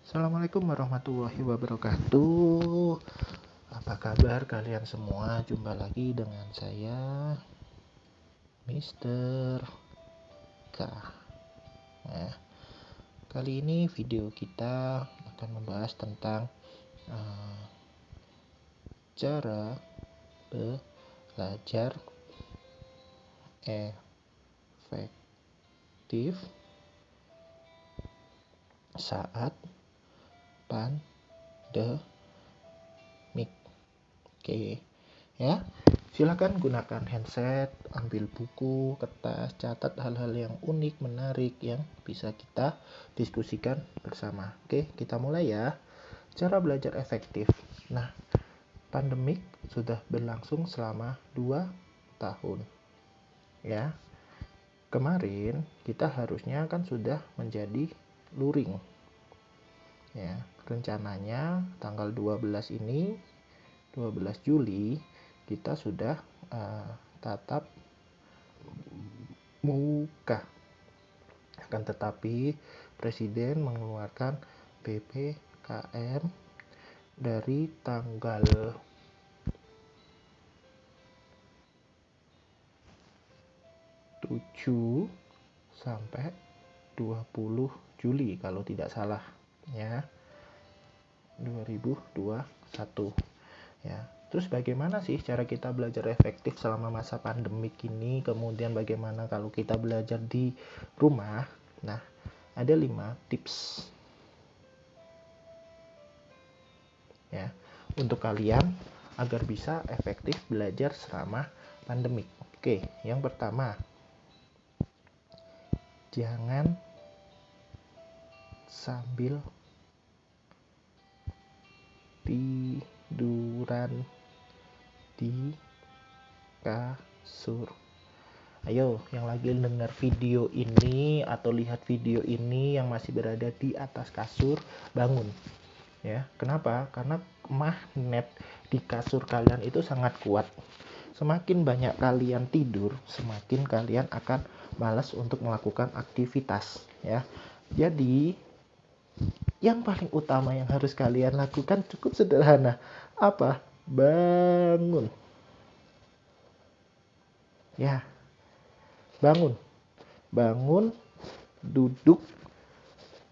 Assalamualaikum warahmatullahi wabarakatuh. Apa kabar kalian semua? Jumpa lagi dengan saya, Mr. K. Nah, kali ini video kita akan membahas tentang cara belajar efektif saat pandemik. Oke, ya. Silakan gunakan handset, ambil buku, kertas, catat hal-hal yang unik, menarik yang bisa kita diskusikan bersama. Oke, kita mulai ya. Cara belajar efektif. Nah, pandemik sudah berlangsung selama 2 tahun. Ya. Kemarin kita harusnya kan sudah menjadi luring. Ya, rencananya tanggal 12 ini 12 Juli kita sudah tatap muka. Akan tetapi Presiden mengeluarkan PPKM dari tanggal 7 sampai 20 Juli kalau tidak salah ya, 2021 ya. Terus bagaimana sih cara kita belajar efektif selama masa pandemik ini? Kemudian bagaimana kalau kita belajar di rumah? Nah, ada 5 tips ya untuk kalian agar bisa efektif belajar selama pandemik. Oke, yang pertama, jangan sambil tiduran di kasur. Ayo, yang lagi dengar video ini atau lihat video ini yang masih berada di atas kasur, bangun. Ya, kenapa? Karena magnet di kasur kalian itu sangat kuat. Semakin banyak kalian tidur, semakin kalian akan malas untuk melakukan aktivitas, ya. Jadi, yang paling utama yang harus kalian lakukan cukup sederhana. Apa? Bangun. Ya. Bangun, duduk,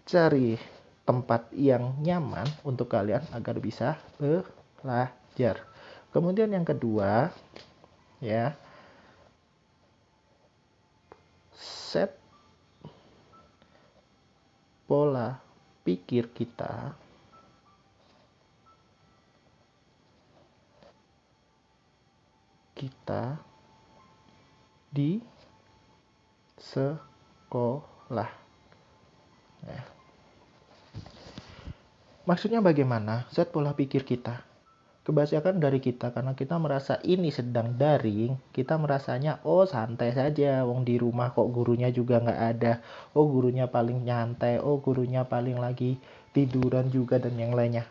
cari tempat yang nyaman untuk kalian agar bisa belajar. Kemudian yang kedua, ya, set pola pikir kita di sekolah. Ya. Maksudnya bagaimana? Set pola pikir kita. Kebanyakan dari kita, karena kita merasa ini sedang daring, kita merasanya, oh santai saja, wong di rumah kok gurunya juga nggak ada, oh gurunya paling nyantai, oh gurunya paling lagi tiduran juga dan yang lainnya.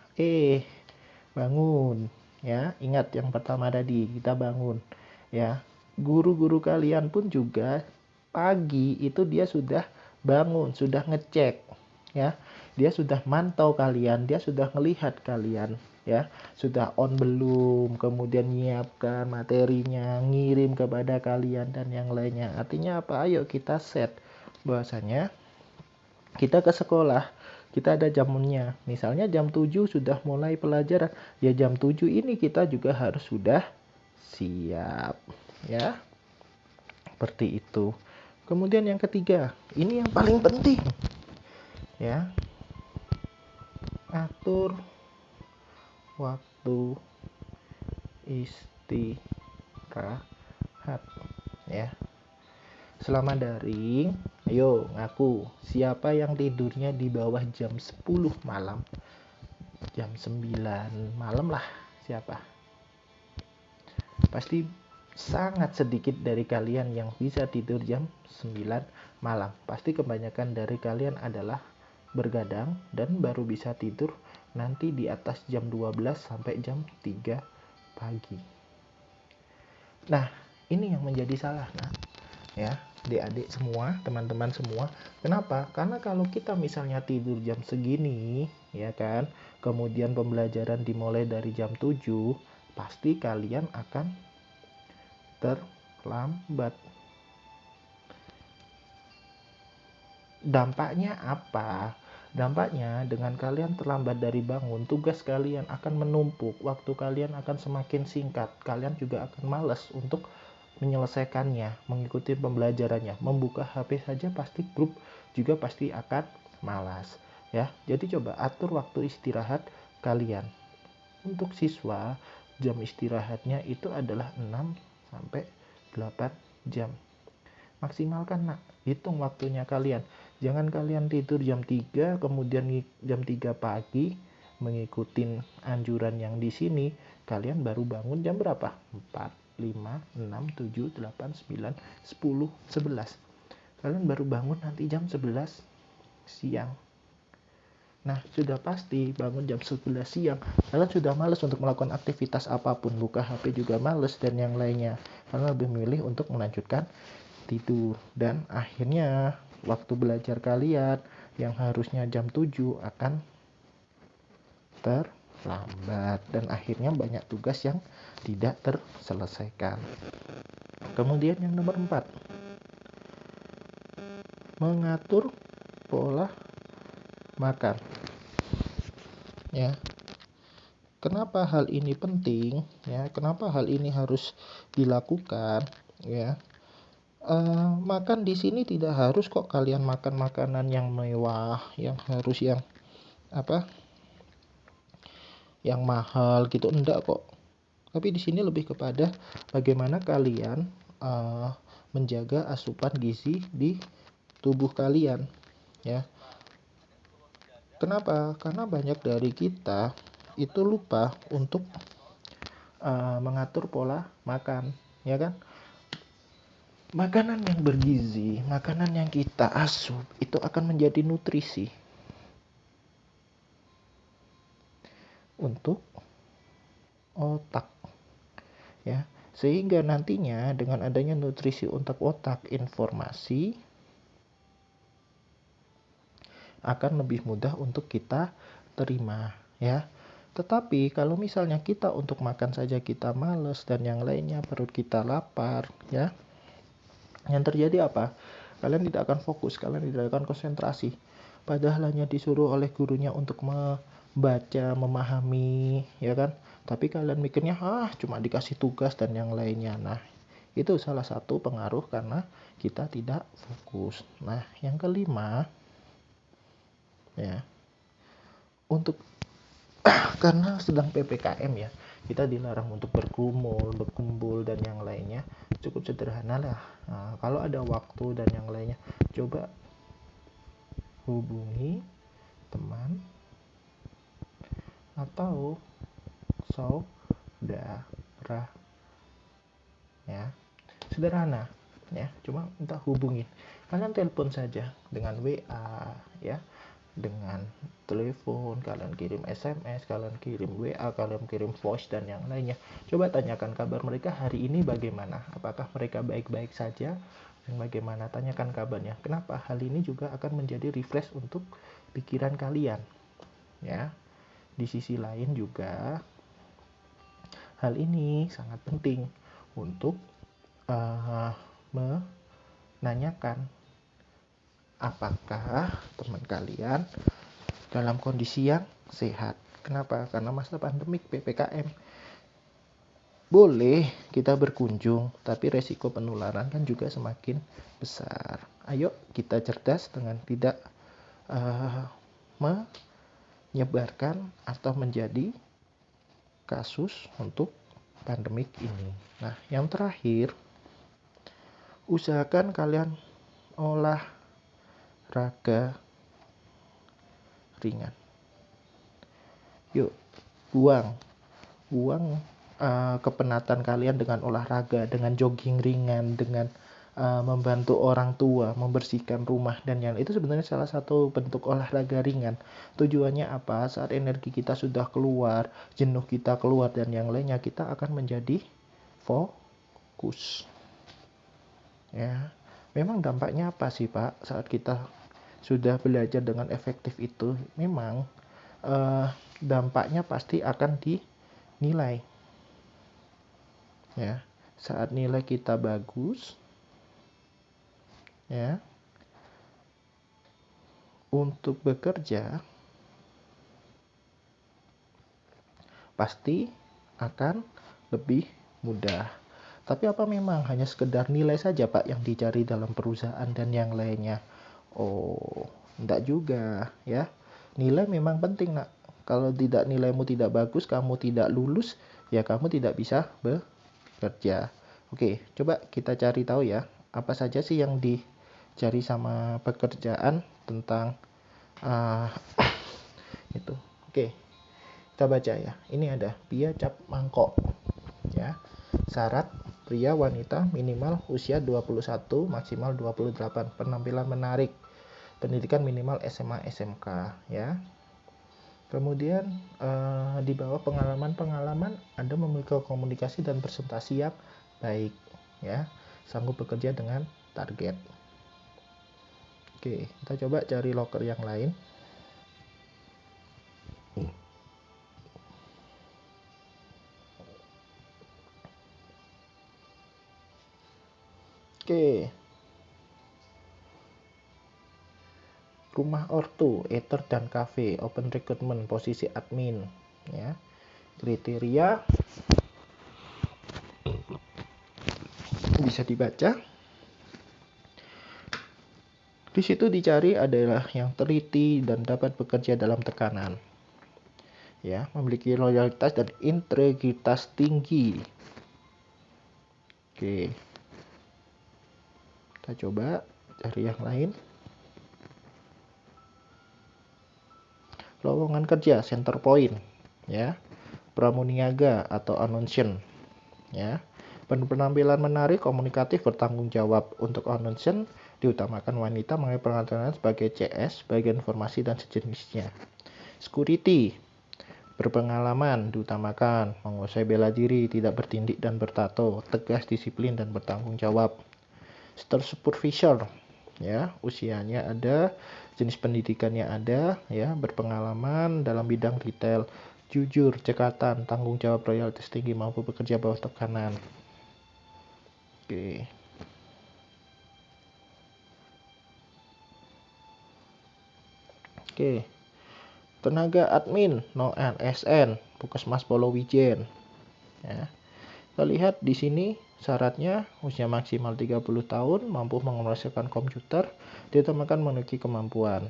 Bangun, ya, ingat yang pertama tadi, kita bangun, ya. Guru-guru kalian pun juga pagi itu dia sudah bangun, sudah ngecek, ya. Dia sudah mantau kalian, dia sudah melihat kalian, ya, sudah on belum, kemudian nyiapkan materinya, ngirim kepada kalian dan yang lainnya. Artinya apa? Ayo kita set bahwasanya kita ke sekolah, kita ada jamnya. Misalnya jam 7 sudah mulai pelajaran, ya jam 7 ini kita juga harus sudah siap, ya. Seperti itu. Kemudian yang ketiga, ini yang paling penting, ya. Atur waktu istirahat, ya. Selama daring, ayo ngaku, siapa yang tidurnya di bawah jam 10 malam, jam 9 malam lah, siapa? Pasti sangat sedikit dari kalian yang bisa tidur jam 9 malam. Pasti kebanyakan dari kalian adalah bergadang dan baru bisa tidur nanti di atas jam 12 sampai jam 3 pagi. Nah, ini yang menjadi salah, nah, ya. adik-adik semua, teman-teman semua. Kenapa? Karena kalau kita misalnya tidur jam segini, ya kan, kemudian pembelajaran dimulai dari jam 7, pasti kalian akan terlambat. Dampaknya apa? Dampaknya dengan kalian terlambat dari bangun, tugas kalian akan menumpuk, waktu kalian akan semakin singkat, kalian juga akan malas untuk menyelesaikannya, mengikuti pembelajarannya, membuka HP saja pasti grup juga pasti akan malas, ya. Jadi coba atur waktu istirahat kalian. Untuk siswa, jam istirahatnya itu adalah 6 sampai 8 jam. Maksimalkan nak, hitung waktunya kalian. Jangan kalian tidur jam 3 kemudian jam 3 pagi mengikuti anjuran yang di sini, kalian baru bangun jam berapa? 4, 5, 6, 7, 8, 9, 10, 11. Kalian baru bangun nanti jam 11 siang. Nah, sudah pasti bangun jam 11 siang, kalian sudah males untuk melakukan aktivitas apapun, buka HP juga males dan yang lainnya. Kalian lebih memilih untuk melanjutkan tidur, dan akhirnya waktu belajar kalian yang harusnya jam 7 akan terlambat dan akhirnya banyak tugas yang tidak terselesaikan. Kemudian yang nomor 4, mengatur pola makan. Ya. Kenapa hal ini penting? Ya, kenapa hal ini harus dilakukan? Ya. Makan di sini tidak harus kok kalian makan makanan yang mewah, yang harus yang apa? Yang mahal gitu, enggak kok. Tapi di sini lebih kepada bagaimana kalian menjaga asupan gizi di tubuh kalian, ya. Kenapa? Karena banyak dari kita itu lupa untuk mengatur pola makan, ya kan? Makanan yang bergizi, makanan yang kita asup itu akan menjadi nutrisi untuk otak, ya. Sehingga nantinya dengan adanya nutrisi untuk otak, informasi akan lebih mudah untuk kita terima, ya. Tetapi kalau misalnya kita untuk makan saja kita males dan yang lainnya, perut kita lapar, ya. Yang terjadi apa? Kalian tidak akan fokus, kalian tidak akan konsentrasi. Padahal hanya disuruh oleh gurunya untuk membaca, memahami, ya kan? Tapi kalian mikirnya, cuma dikasih tugas dan yang lainnya. Nah, itu salah satu pengaruh karena kita tidak fokus. Nah, yang kelima, ya, untuk karena sedang PPKM ya, kita dilarang untuk berkumpul, berkumpul dan yang lainnya. Cukup sederhana lah. Nah, kalau ada waktu dan yang lainnya, coba hubungi teman atau saudara, ya. Sederhana, ya. Cuma minta hubungin. Kalian telepon saja dengan WA, ya. Dengan telepon, kalian kirim SMS, kalian kirim WA, kalian kirim voice dan yang lainnya. Coba tanyakan kabar mereka hari ini bagaimana, apakah mereka baik-baik saja dan bagaimana, tanyakan kabarnya. Kenapa? Hal ini juga akan menjadi refresh untuk pikiran kalian, ya. Di sisi lain juga hal ini sangat penting untuk menanyakan apakah teman kalian dalam kondisi yang sehat. Kenapa? Karena masa pandemik PPKM. Boleh kita berkunjung, tapi resiko penularan kan juga semakin besar. Ayo kita cerdas dengan tidak menyebarkan atau menjadi kasus untuk pandemik ini. Nah, yang terakhir, usahakan kalian olahraga ringan. Yuk, buang kepenatan kalian dengan olahraga, dengan jogging ringan, dengan membantu orang tua membersihkan rumah dan yang itu sebenarnya salah satu bentuk olahraga ringan. Tujuannya apa? Saat energi kita sudah keluar, jenuh kita keluar dan yang lainnya, kita akan menjadi fokus, ya. Memang dampaknya apa sih Pak saat kita sudah belajar dengan efektif itu? Memang eh, dampaknya pasti akan dinilai ya. Saat nilai kita bagus ya, untuk bekerja pasti akan lebih mudah. Tapi apa memang hanya sekedar nilai saja Pak yang dicari dalam perusahaan dan yang lainnya? Oh, enggak juga ya. Nilai memang penting nak. Kalau tidak nilaimu tidak bagus, kamu tidak lulus, ya kamu tidak bisa bekerja. Oke, coba kita cari tahu ya. Apa saja sih yang dicari sama pekerjaan tentang uh, itu. Oke, kita baca ya. Ini ada Pia Cap Mangkok ya. Syarat pria wanita minimal usia 21 maksimal 28, penampilan menarik, pendidikan minimal SMA SMK ya. Kemudian di bawah pengalaman Anda memiliki komunikasi dan presentasi yang baik ya, sanggup bekerja dengan target. Oke, kita coba cari loker yang lain. Oke, rumah ortu, eater dan cafe, open recruitment, posisi admin ya. Kriteria bisa dibaca. Di situ dicari adalah yang teliti dan dapat bekerja dalam tekanan. Ya, memiliki loyalitas dan integritas tinggi. Oke. Kita coba cari yang lain. Lowongan kerja center point ya. Pramuniaga atau announcement ya. Penampilan menarik, komunikatif, bertanggung jawab. Untuk announcement diutamakan wanita mengenai pengaturan sebagai CS, bagian informasi dan sejenisnya. Security, berpengalaman diutamakan, menguasai bela diri, tidak bertindik dan bertato, tegas, disiplin dan bertanggung jawab. Store supervisor ya, usianya ada, jenis pendidikannya ada ya, berpengalaman dalam bidang retail, jujur, cekatan, tanggung jawab, loyalitas tinggi, mampu bekerja bawah tekanan. Oke. Oke. Tenaga admin, no ASN, Puskesmas Polowijen. Ya. Kita lihat di sini syaratnya usia maksimal 30 tahun, mampu mengoperasikan komputer, diutamakan memiliki kemampuan.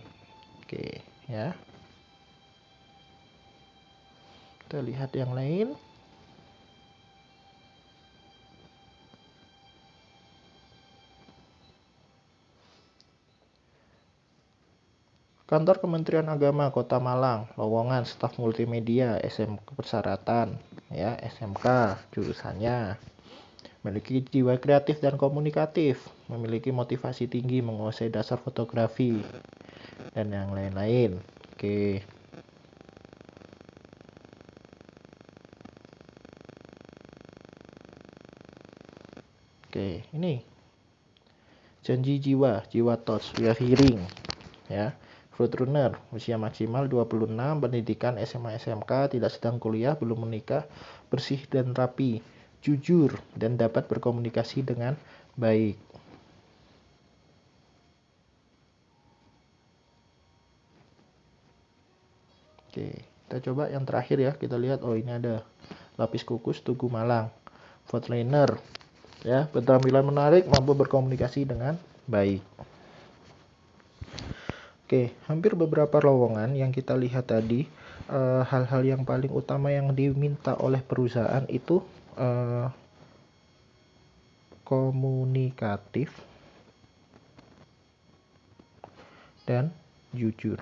Oke, ya. Kita lihat yang lain. Kantor Kementerian Agama Kota Malang, lowongan staf multimedia, SMK persyaratan, ya, SMK jurusannya. Memiliki jiwa kreatif dan komunikatif, memiliki motivasi tinggi, menguasai dasar fotografi, dan yang lain-lain. Oke. Oke, ini janji jiwa, jiwa touch, we are hearing, ya. Fruit runner, usia maksimal 26, pendidikan SMA SMK, tidak sedang kuliah, belum menikah, bersih dan rapi, jujur, dan dapat berkomunikasi dengan baik. Oke, kita coba yang terakhir ya. Kita lihat, oh ini ada lapis kukus Tugu Malang, Foodliner, ya, bertampilan menarik, mampu berkomunikasi dengan baik. Oke, hampir beberapa lowongan yang kita lihat tadi, hal-hal yang paling utama yang diminta oleh perusahaan itu komunikatif dan jujur.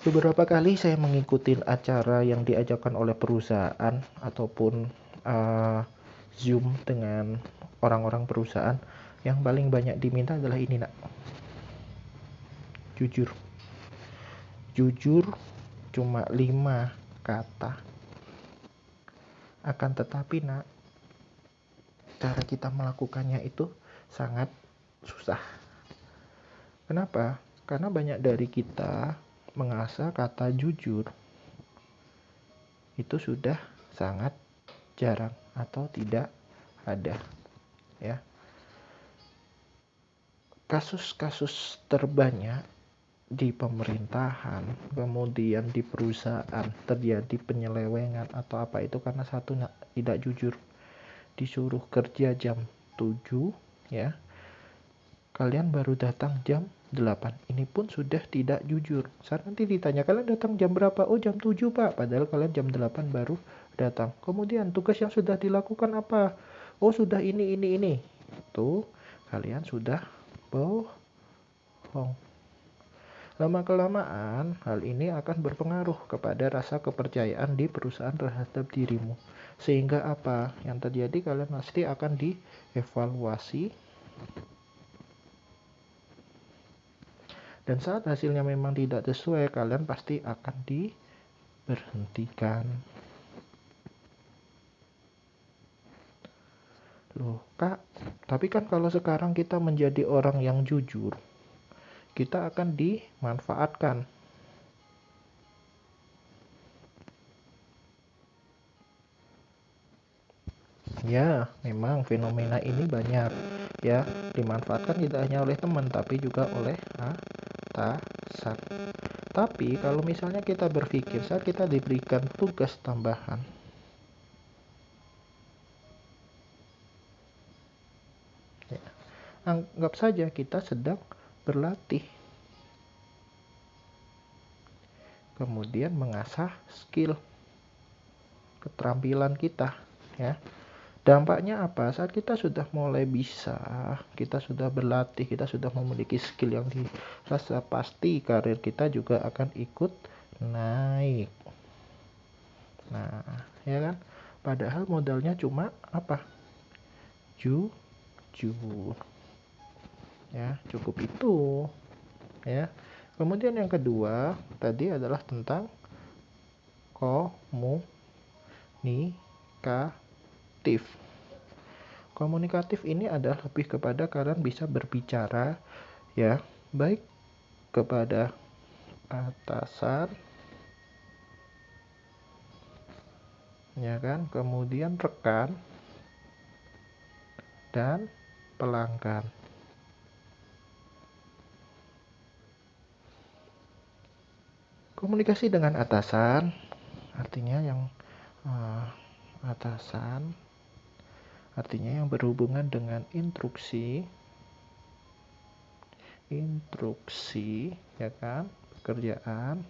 Beberapa kali saya mengikuti acara yang diajarkan oleh perusahaan ataupun Zoom dengan orang-orang perusahaan, yang paling banyak diminta adalah ini nak, jujur. Jujur cuma 5 kata. Akan tetapi nak, cara kita melakukannya itu sangat susah. Kenapa? Karena banyak dari kita mengasah kata jujur itu sudah sangat jarang atau tidak ada, ya. Kasus-kasus terbanyak di pemerintahan, kemudian di perusahaan terjadi penyelewengan atau apa itu karena satu tidak jujur. Disuruh kerja jam 7, ya. Kalian baru datang jam 8. Ini pun sudah tidak jujur. Saat nanti ditanya, kalian datang jam berapa? Oh, jam 7, Pak. Padahal kalian jam 8 baru datang. Kemudian tugas yang sudah dilakukan apa? Oh, sudah ini. Tuh, kalian sudah bohong. Lama-kelamaan, hal ini akan berpengaruh kepada rasa kepercayaan di perusahaan terhadap dirimu. Sehingga apa? Yang terjadi, kalian pasti akan dievaluasi. Dan saat hasilnya memang tidak sesuai, kalian pasti akan diberhentikan. Loh, Kak, tapi kan kalau sekarang kita menjadi orang yang jujur, kita akan dimanfaatkan. Ya, memang fenomena ini banyak, ya, dimanfaatkan tidak hanya oleh teman, tapi juga oleh atasan. Tapi kalau misalnya kita berpikir saat kita diberikan tugas tambahan, ya, anggap saja kita sedang berlatih, kemudian mengasah skill, keterampilan kita, ya. Dampaknya apa? Saat kita sudah mulai bisa, kita sudah berlatih, kita sudah memiliki skill yang dirasa pasti, karir kita juga akan ikut naik. Nah, ya kan? Padahal modalnya cuma apa? Jujur. Ya, cukup itu. Ya. Kemudian yang kedua tadi adalah tentang komunikatif. Komunikatif ini adalah lebih kepada kalian bisa berbicara, ya, baik kepada atasan, ya kan, kemudian rekan dan pelanggan. Komunikasi dengan atasan artinya yang atasan artinya yang berhubungan dengan instruksi, ya kan, pekerjaan,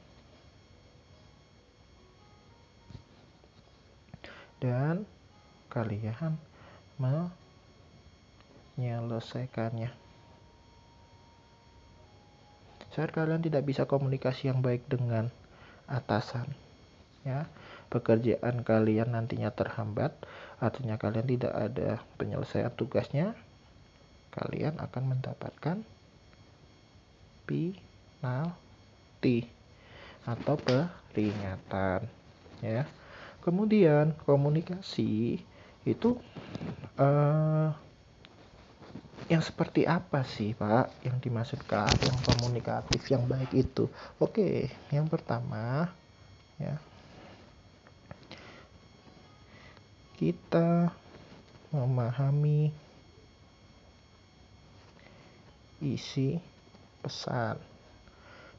dan kalian menyelesaikannya. Saat kalian tidak bisa komunikasi yang baik dengan atasan, ya, pekerjaan kalian nantinya terhambat, artinya kalian tidak ada penyelesaian tugasnya, kalian akan mendapatkan penalti atau peringatan, ya. Kemudian komunikasi itu yang seperti apa sih, Pak, yang dimaksudkan yang komunikatif yang baik itu? Oke, yang pertama, ya, kita memahami isi pesan.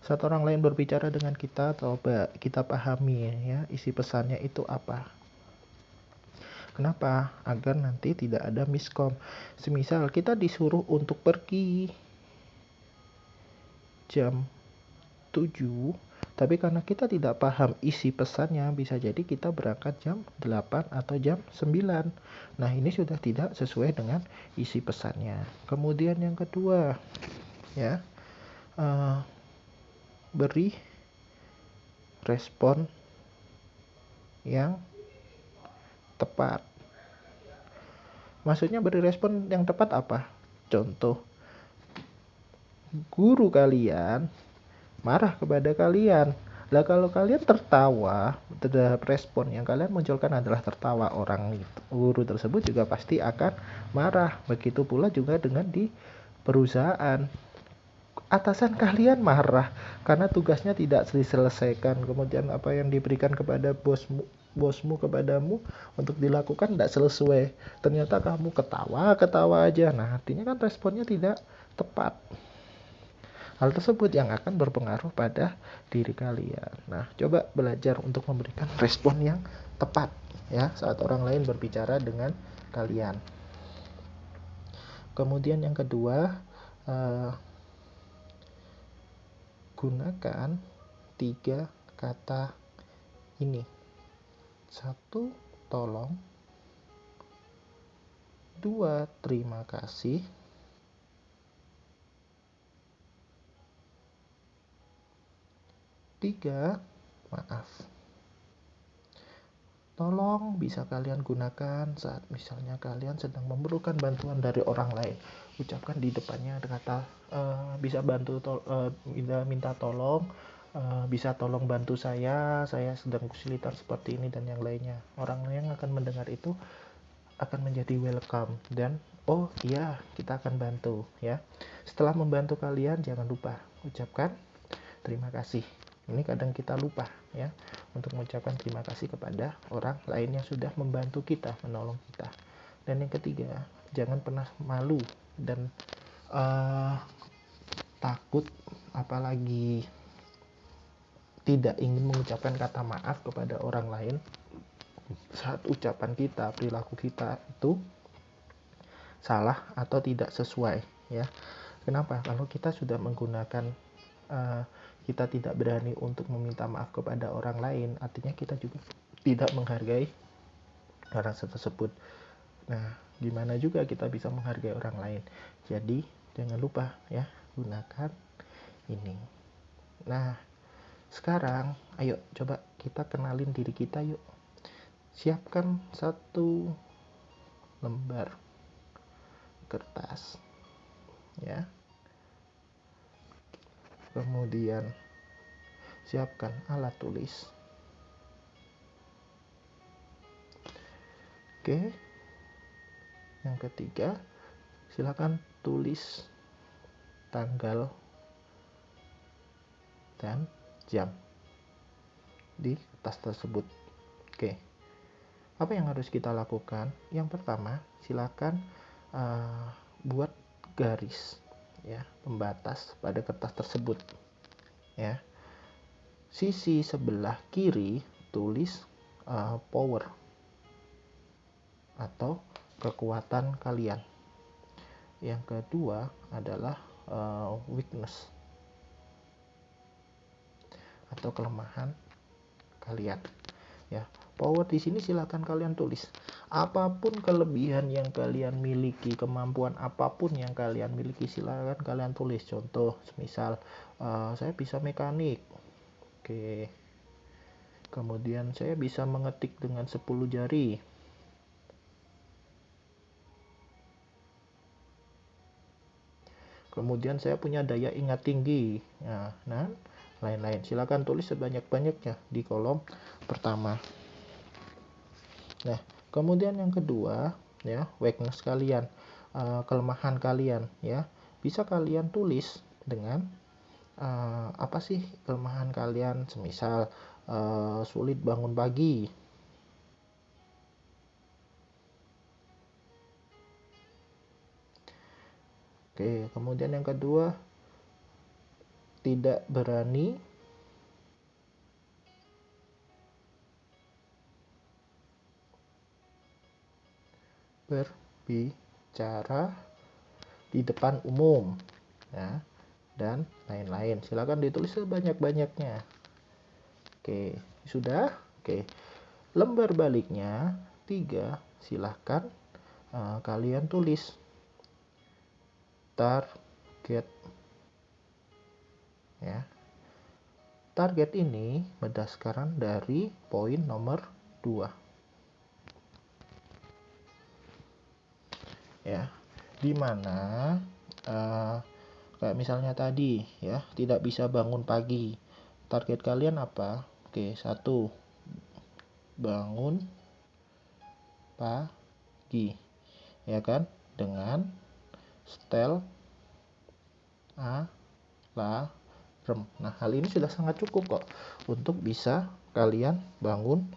Saat orang lain berbicara dengan kita, coba kita pahami, ya, isi pesannya itu apa. Kenapa? Agar nanti tidak ada miskom. Semisal kita disuruh untuk pergi jam 7, tapi karena kita tidak paham isi pesannya, bisa jadi kita berangkat jam 8 atau jam 9. Nah, ini sudah tidak sesuai dengan isi pesannya. Kemudian yang kedua, ya, beri respon yang tepat. Maksudnya beri respon yang tepat apa? Contoh, guru kalian marah kepada kalian, Lah kalau kalian tertawa terhadap respon yang kalian munculkan adalah tertawa, orang guru tersebut juga pasti akan marah. Begitu pula juga dengan di perusahaan. Atasan kalian marah karena tugasnya tidak diselesaikan, kemudian apa yang diberikan kepada bosmu kepadamu untuk dilakukan tidak sesuai, ternyata kamu ketawa aja. Nah, artinya kan responnya tidak tepat. Hal tersebut yang akan berpengaruh pada diri kalian. Nah, coba belajar untuk memberikan respon yang tepat ya saat orang lain berbicara dengan kalian. Kemudian yang kedua, gunakan 3 kata ini. 1, tolong. 2, terima kasih. 3, maaf. Tolong bisa kalian gunakan saat misalnya kalian sedang memerlukan bantuan dari orang lain. Ucapkan di depannya kata bisa bantu minta tolong, bisa tolong bantu saya sedang kesulitan seperti ini dan yang lainnya. Orang yang akan mendengar itu akan menjadi welcome dan oh iya, kita akan bantu ya. Setelah membantu kalian, jangan lupa ucapkan terima kasih. Ini kadang kita lupa ya untuk mengucapkan terima kasih kepada orang lain yang sudah membantu kita, menolong kita. Dan yang ketiga, jangan pernah malu dan takut, apalagi tidak ingin mengucapkan kata maaf kepada orang lain saat ucapan kita, perilaku kita itu salah atau tidak sesuai ya. Kenapa? Kalau kita sudah menggunakan kita tidak berani untuk meminta maaf kepada orang lain, artinya kita juga tidak menghargai orang tersebut. Nah, gimana juga kita bisa menghargai orang lain? Jadi, jangan lupa ya, gunakan ini. Nah, sekarang ayo coba kita kenalin diri kita yuk. Siapkan 1 lembar kertas ya. Kemudian siapkan alat tulis. Oke. Yang ketiga, silakan tulis tanggal dan jam di kertas tersebut. Oke. Apa yang harus kita lakukan? Yang pertama, silakan buat garis ya, pembatas pada kertas tersebut ya. Sisi sebelah kiri tulis power atau kekuatan kalian. Yang kedua adalah weakness atau kelemahan kalian ya. Power di sini silakan kalian tulis apapun kelebihan yang kalian miliki, kemampuan apapun yang kalian miliki silakan kalian tulis. Contoh misal saya bisa mekanik. Oke. Kemudian saya bisa mengetik dengan 10 jari. Kemudian saya punya daya ingat tinggi. Nah, lain-lain. Silakan tulis sebanyak-banyaknya di kolom pertama. Nah, kemudian yang kedua ya, weakness kalian, kelemahan kalian ya. Bisa kalian tulis dengan apa sih kelemahan kalian? Semisal sulit bangun pagi. Oke, kemudian yang kedua, tidak berani berbicara di depan umum ya, dan lain-lain. Silakan ditulis sebanyak-banyaknya. Oke, sudah. Oke, lembar baliknya 3, silahkan kalian tulis target ya. Target ini berdasarkan dari poin nomor 2 ya, dimana kayak misalnya tadi ya, tidak bisa bangun pagi, target kalian apa? Oke, 1, bangun pagi, ya kan, dengan setel alarm. Nah, hal ini sudah sangat cukup kok untuk bisa kalian bangun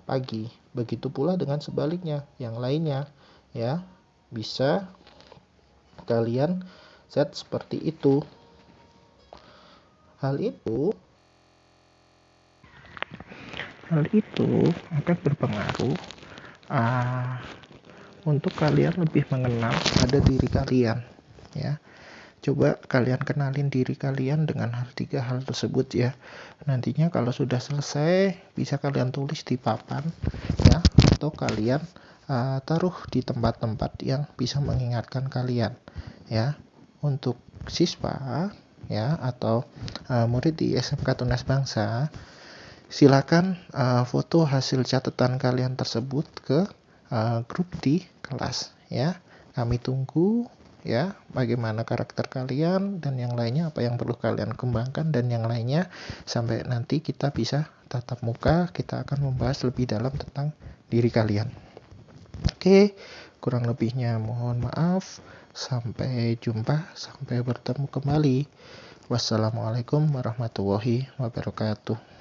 pagi. Begitu pula dengan sebaliknya, yang lainnya ya, bisa kalian set seperti itu. Hal itu akan berpengaruh untuk kalian lebih mengenal pada diri kalian, ya. Coba kalian kenalin diri kalian dengan tiga hal tersebut ya. Nantinya kalau sudah selesai, bisa kalian tulis di papan ya, atau kalian taruh di tempat-tempat yang bisa mengingatkan kalian ya. Untuk siswa ya, atau murid di SMK Tunas Bangsa, silakan foto hasil catatan kalian tersebut ke grup di kelas ya. Kami tunggu ya, bagaimana karakter kalian dan yang lainnya, apa yang perlu kalian kembangkan dan yang lainnya, sampai nanti kita bisa tatap muka, kita akan membahas lebih dalam tentang diri kalian. Oke, kurang lebihnya mohon maaf. Sampai jumpa, sampai bertemu kembali. Wassalamualaikum warahmatullahi wabarakatuh.